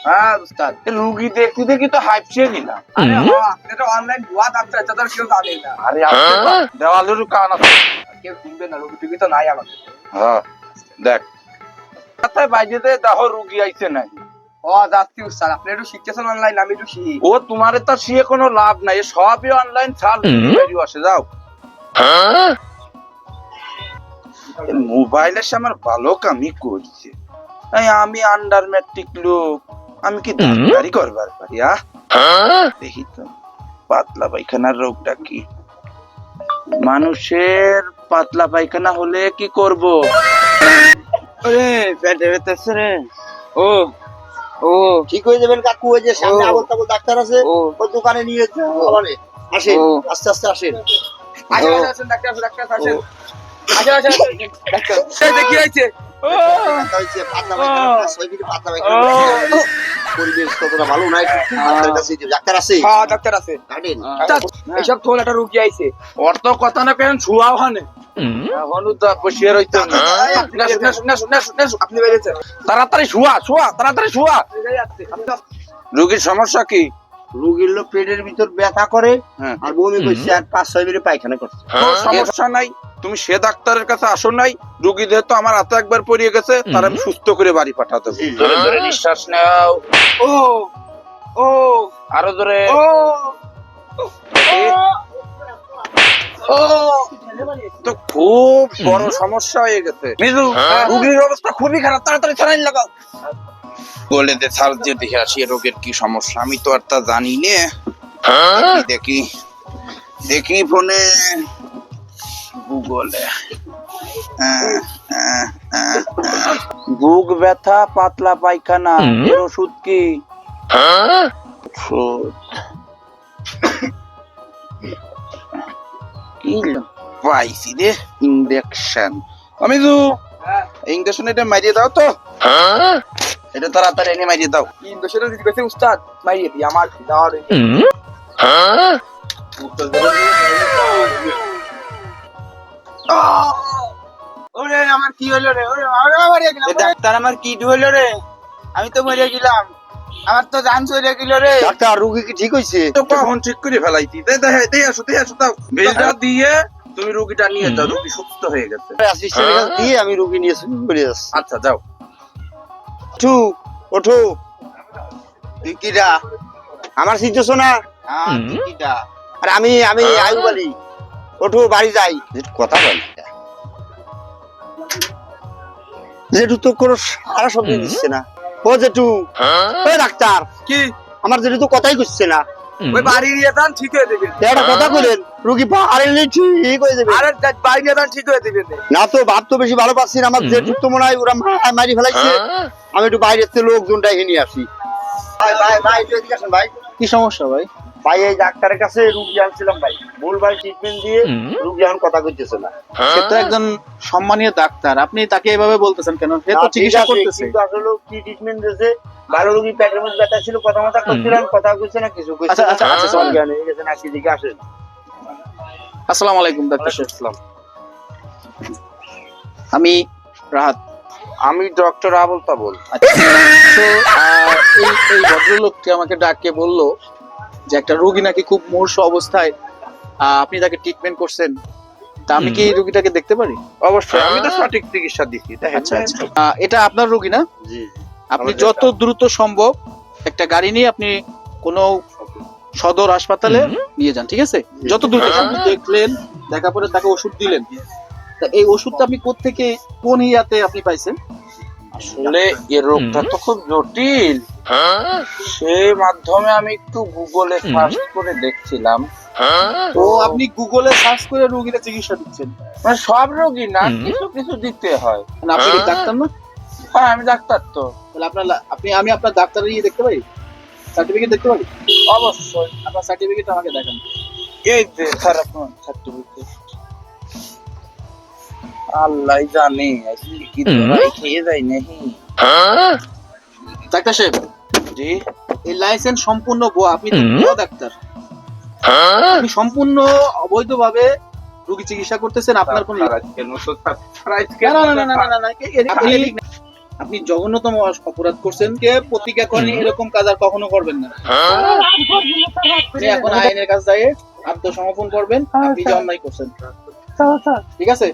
হ্যাঁ উস্তাদ, রুগী দেখতে দেখি তো হাইপছে গেলাম। আরে হ্যাঁ, এটা অনলাইন ভুয়া ডাক্তার, এটা তো আর কেউ জানে না। আরে দেওয়ালের কান আছে। কেউ শুনবে না, রোগী টুগী তো নাই আমাদের। হ্যাঁ দেখ, কোথায় বাইরে দেখো রুগী আইছে নাই। ও যাচ্ছি উস্তাদ, আপনি একটু শিখতেছেন অনলাইন, আমি একটু শিখি। ও তোমারে তো শিখে কোনো লাভ নাই, সবই অনলাইন ছাড় বেরিয়ে আসে। যাও মোবাইলের সামনে ভালো কামই করছে। এই আমি আন্ডার ম্যাট্রিক লোক, আমি কি ডাক্তারি করবার পারি? দেখি তো পাতলা পায়খানার রোগটা কি। মানুষের পাতলা পায়খানা হলে কি করব? আরে পেটে ব্যথা রে। ও ও ঠিক হয়ে যাবেন কাকু, ওই যে সামনে ও। আবল তাবল ডাক্তার আছে, ও। ওই দোকানে নিয়ে যাবে। আসেন, ও। আস্তে আস্তে আসেন। আসেন আসেন আসেন, ডাক্তার আসেন, ডাক্তার আসেন। আসেন আসেন আসেন, ডাক্তার। এই যে কি হয়েছে? ব্যথা হয়েছে, পাতলা পায়খানা, ছয় ফিট পাতলা পায়খানা। পরিবেশ ততটা ভালো নাই, ডাক্তারের কাছে যে ডাক্তার আছে হ্যাঁ ডাক্তার আছে। কাটেন। উস্তাদ, এইসব থোল একটা রুগী আইছে। অর্থ কথা না কেন ছুয়াও হানে এখনো তো বসিয়ে রইতে না। আপনি বেরিয়েছেন। তাড়াতাড়ি শুয়া শুয়া, তাড়াতাড়ি শুয়া। রোগীর সমস্যা কি? রোগীর লোক পেটের ভিতর ব্যথা করে হ্যাঁ। আর বমি করছে আর 5-6 মিনিট পায়খানা করছে। কোনো সমস্যা নাই, তুমি সে ডাক্তারের কাছে আসো নাই। রোগী যেহেতু আমার হাতে একবার পড়িয়ে গেছে, তার আমি সুস্থ করে বাড়ি পাঠাতে হবে। ধরে ধরে নিঃশ্বাস নাও, ও ও আরো ধরে। ও ও তো খুব বড় সমস্যা হয়ে গেছে মিজু। রোগীর অবস্থা খুবই খারাপ, তাড়াতাড়ি স্যালাইন লাগাও। বলে দে স্যার, যে দেখে আসি রোগের কি সমস্যা। আমি তো আর তা জানি না। দেখি দেখি ফোনে, গুগলে। বুক ব্যথা, পাতলা পায়খানা, এর ওষুধ কি? ওষুধ কি পাইছি রে, ইনজেকশন। আমি ইনজেকশন এটা মারিয়ে দাও তো, এটা তাড়াতাড়ি এনে মারিয়ে দাও। ইন্দোসের দিদি কইছে উস্তাদ মাইয়ে দি আমার দাও রে। ওরে আমার কি হলো রে? ওরে আমরা মরে গেলাম। ডাক্তার আমার কি হলো রে? আমি তো মরে গেলাম, আমার তো জান চলে গেল রে। ডাক্তার, রোগী কি ঠিক হয়েছে? তো কখন ঠিক করে ফেলাইছি। দে আসো দাও, বিলটা দিয়ে তুমি রোগীটা নিয়ে যাও, রোগী সুস্থ হয়ে গেছে। অ্যাসিস্ট্যান্টের কাছে দিয়ে আমি রোগী নিয়ে চলে যাচ্ছি। আচ্ছা যাও। ওঠো ওঠো। তুই কিরা? আমার সিদ্ধ না? হ্যাঁ, তুই কিরা? আর আমি আমি আয়ুব আলী। ওঠো, বাড়ি যাই। কথা বল জেঠু, তো কোনো সারা শব্দ দিচ্ছে না। ও জেঠু, ওই ডাক্তার, কি আমার জেঠু তো কথাই করছে না। ওই বাড়ি নিয়ে যান, ঠিক হয়ে যাবে। একটা কথা বলেন, রোগী পারেননি ঠিক হয়ে যাবে। আরে বাড়ি নিয়ে যান, ঠিক হয়ে যাবে। না তো ভাব তো বেশি ভালো পাচ্ছি না। আমার জেঠু তো মনে হয় ওরা মারি ফেলাইছে। আমি একটু বাইরের থেকে লোকজনটা নিয়ে আসি। ভাই ভাই ভাই, একটু এদিকে আসেন ভাই। কি সমস্যা ভাই? ভাই এই ডাক্তারের কাছে রুগী আনছিলাম ভাই, ভুলভাল ট্রিটমেন্ট দিয়ে রুগী এখন কথা কইতেছে না। সে তো একজন সম্মানীয় ডাক্তার, আপনি তাকে এভাবে বলতেছেন কেন? সে তো না, ঠিক চিকিৎসা আছে, করতেছে। কিন্তু আসলে কি ট্রিটমেন্ট দিয়েছে, ভালো রুগী পেটের মধ্যে ব্যথা ছিল, কথা মতো করছিলাম, কথা কইছে না, কিছু কইছে আচ্ছা, না। আচ্ছা, আচ্ছা, সব জ্ঞান হয়ে গেছে না, কি দিকে আসেন। আসসালামু আলাইকুম ডাক্তার সাহেব। আমি রাহাত। আমি ডক্টর আবুল তাবুল। তো এই এই ভদ্রলোককে আমাকে ডাকে বলল যে একটা রোগী নাকি খুব মুমূর্ষ অবস্থায়, আপনি তাকে ট্রিটমেন্ট করছেন। তা আমি কি এই রোগীটাকে দেখতে পারি? অবশ্যই, আমি তো সঠিক চিকিৎসা দিচ্ছি। আচ্ছা আচ্ছা, এটা আপনার রোগী না? জি, আপনি যত দ্রুত সম্ভব একটা গাড়ি নিয়ে আপনি কোনো সদর হাসপাতালে নিয়ে যান, ঠিক আছে? যত দ্রুত সম্ভব। দেখলেন, দেখা পরে তাকে ওষুধ দিলেন। তা এই ওষুধটা আপনি কোত্থেকে, কোন ইয়াতে আপনি পাইছেন? আসলে এই রোগটা তো খুব জটিল, সেই মাধ্যমে আমি একটু গুগলে সার্চ করে দেখছিলাম। তো আপনি গুগলে সার্চ করে রোগীর চিকিৎসা দিচ্ছেন? মানে সব রোগী না, কিছু কিছু দিতে হয়। মানে আপনি কি ডাক্তার না? হ্যাঁ আমি ডাক্তার তো। তাহলে আমি আপনার ডাক্তারের ইয়ে দেখতে পারি, সার্টিফিকেট দেখতে পারি? অবশ্যই। আপনার সার্টিফিকেট আমাকে দেখান। এই যে খারাপ সার্টিফিকেট, আল্লাহ জানে আসলে কি ধরাই খেয়ে যায় নাকি। ডাক্তার সাহেব, জি এই লাইসেন্স সম্পূর্ণ ভুয়া। আপনি তো ভুয়া ডাক্তার। আপনি সম্পূর্ণ অবৈধভাবে রোগী চিকিৎসা করতেছেন। আপনার কোন কেন তো না না না না না না, না, না, আপনি আপনি জঘন্যতম অপরাধ করছেন, কে প্রতিজ্ঞা করেন এরকম কাজ আর কখনো করবেন না। আপনি এখন আইনের কাছে যাই আত্মসমর্পণ করবেন, আপনি যে অন্যায় করছেন, ঠিক আছে?